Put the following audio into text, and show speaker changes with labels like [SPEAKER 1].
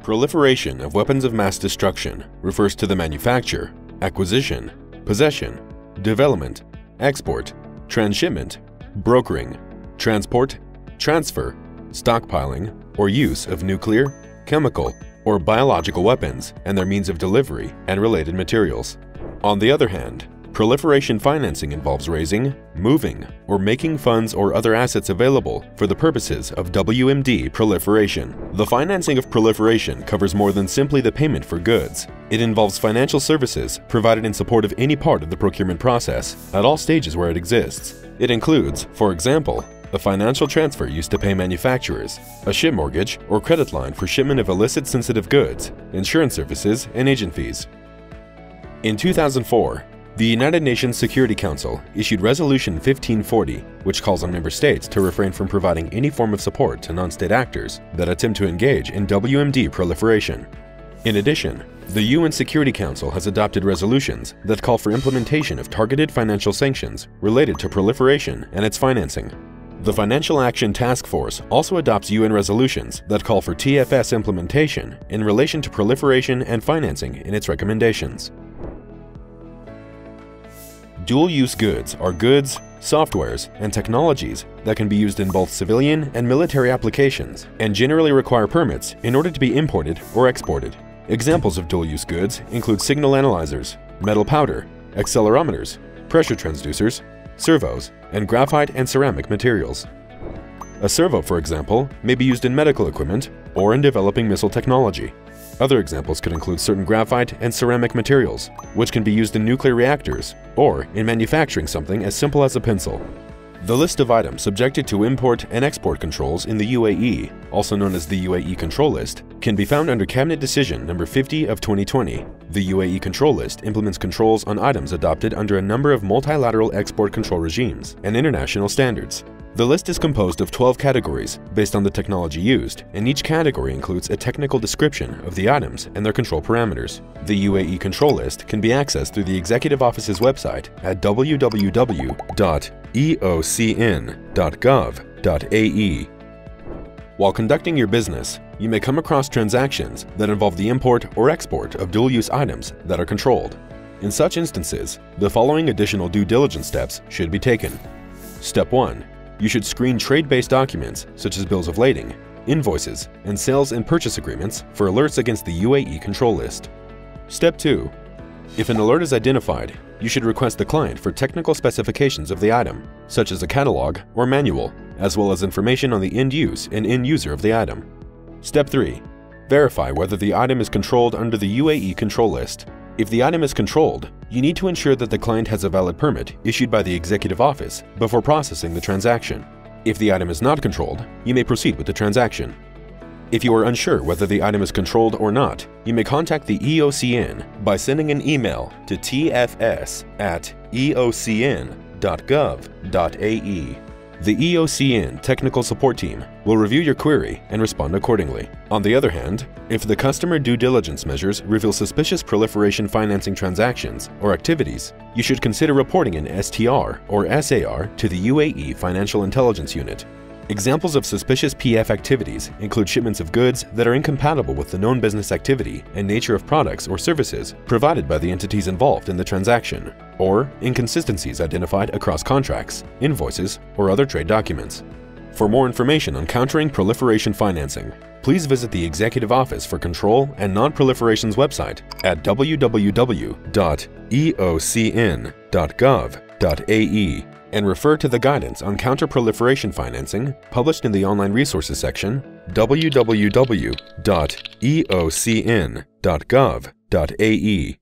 [SPEAKER 1] Proliferation of weapons of mass destruction refers to the manufacture, acquisition, possession, development, export, transshipment, brokering, transport, transfer, stockpiling, or use of nuclear, chemical, or biological weapons and their means of delivery and related materials. On the other hand, proliferation financing involves raising, moving, or making funds or other assets available for the purposes of WMD proliferation. The financing of proliferation covers more than simply the payment for goods. It involves financial services provided in support of any part of the procurement process at all stages where it exists. It includes, for example, a financial transfer used to pay manufacturers, a ship mortgage or credit line for shipment of illicit sensitive goods, insurance services, and agent fees. In 2004, the United Nations Security Council issued Resolution 1540, which calls on member states to refrain from providing any form of support to non-state actors that attempt to engage in WMD proliferation. In addition, the UN Security Council has adopted resolutions that call for implementation of targeted financial sanctions related to proliferation and its financing. The Financial Action Task Force also adopts UN resolutions that call for TFS implementation in relation to proliferation and financing in its recommendations. Dual-use goods are goods, softwares, and technologies that can be used in both civilian and military applications and generally require permits in order to be imported or exported. Examples of dual-use goods include signal analyzers, metal powder, accelerometers, pressure transducers, servos, and graphite and ceramic materials. A servo, for example, may be used in medical equipment or in developing missile technology. Other examples could include certain graphite and ceramic materials, which can be used in nuclear reactors or in manufacturing something as simple as a pencil. The list of items subjected to import and export controls in the UAE, also known as the UAE Control List, can be found under Cabinet Decision No. 50 of 2020. The UAE Control List implements controls on items adopted under a number of multilateral export control regimes and international standards. The list is composed of 12 categories based on the technology used, and each category includes a technical description of the items and their control parameters. The UAE Control List can be accessed through the Executive Office's website at www.eocn.gov.ae. While conducting your business, you may come across transactions that involve the import or export of dual-use items that are controlled. In such instances, the following additional due diligence steps should be taken. Step 1. You should screen trade-based documents such as bills of lading, invoices, and sales and purchase agreements for alerts against the UAE Control List. Step 2. If an alert is identified, you should request the client for technical specifications of the item, such as a catalog or manual, as well as information on the end use and end user of the item. Step 3. Verify whether the item is controlled under the UAE Control List. If the item is controlled, you need to ensure that the client has a valid permit issued by the Executive Office before processing the transaction. If the item is not controlled, you may proceed with the transaction. If you are unsure whether the item is controlled or not, you may contact the EOCN by sending an email to tfs@eocn.gov.ae. The EOCN Technical Support Team will review your query and respond accordingly. On the other hand, if the customer due diligence measures reveal suspicious proliferation financing transactions or activities, you should consider reporting an STR or SAR to the UAE Financial Intelligence Unit. Examples of suspicious PF activities include shipments of goods that are incompatible with the known business activity and nature of products or services provided by the entities involved in the transaction, or inconsistencies identified across contracts, invoices, or other trade documents. For more information on countering proliferation financing, please visit the Executive Office for Control and Non-Proliferation's website at www.eocn.gov.ae and refer to the guidance on counter-proliferation financing published in the online resources section www.eocn.gov.ae.